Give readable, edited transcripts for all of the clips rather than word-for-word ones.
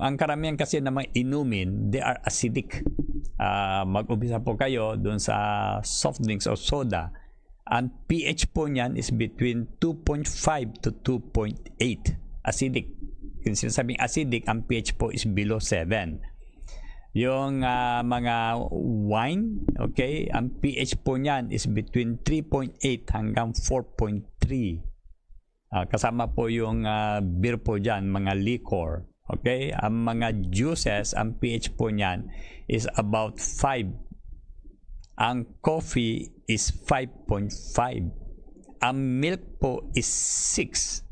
Ang karamihan kasi ng mga inumin, they are acidic. Mag-umpisa po kayo dun sa soft drinks o soda. Ang pH po niyan is between 2.5 to 2.8 acidic. Kung sinasabing acidic, ang pH po is below 7. Yung mga wine, okay, ang pH po niyan is between 3.8 hanggang 4.3. Kasama po yung beer po dyan, mga liquor. Okay, ang mga juices, ang pH po niyan is about 5. Ang coffee is 5.5. Ang milk po is 6.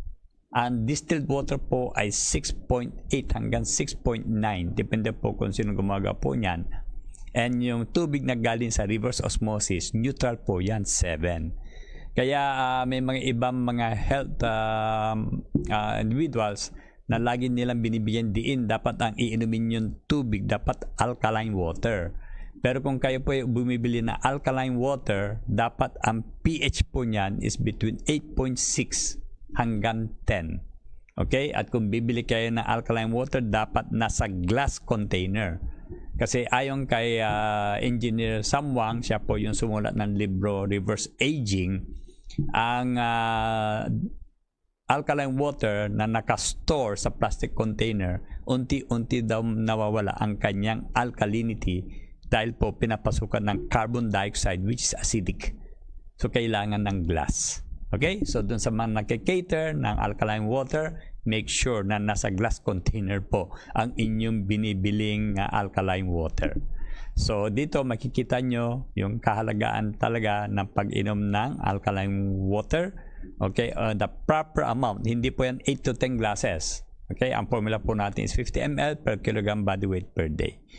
Ang distilled water po ay 6.8 hanggang 6.9. Depende po kung sino gumagawa po niyan. And yung tubig na galing sa reverse osmosis, neutral po yan, 7. Kaya may mga ibang mga health individuals na lagi nilang binibigyan diin, dapat ang iinumin yung tubig, dapat alkaline water. Pero kung kayo po bumibili na alkaline water, dapat ang pH po niyan is between 8.6 hanggang 10. Okay? At kung bibili kayo ng alkaline water, dapat nasa glass container. Kasi ayon kay Engineer Samwang, siya po yung sumulat ng libro Reverse Aging, ang alkaline water na nakastore sa plastic container, unti-unti daw nawawala ang kanyang alkalinity dahil po pinapasukan ng carbon dioxide which is acidic. So, kailangan ng glass. Okay? So, dun sa mga nagkikater ng alkaline water, make sure na nasa glass container po ang inyong binibiling alkaline water. So, dito makikita nyo yung kahalagaan talaga ng pag-inom ng alkaline water. Okay, the proper amount, hindi po yan 8 to 10 glasses. Okay, ang formula po natin is 50 ml per kilogram body weight per day.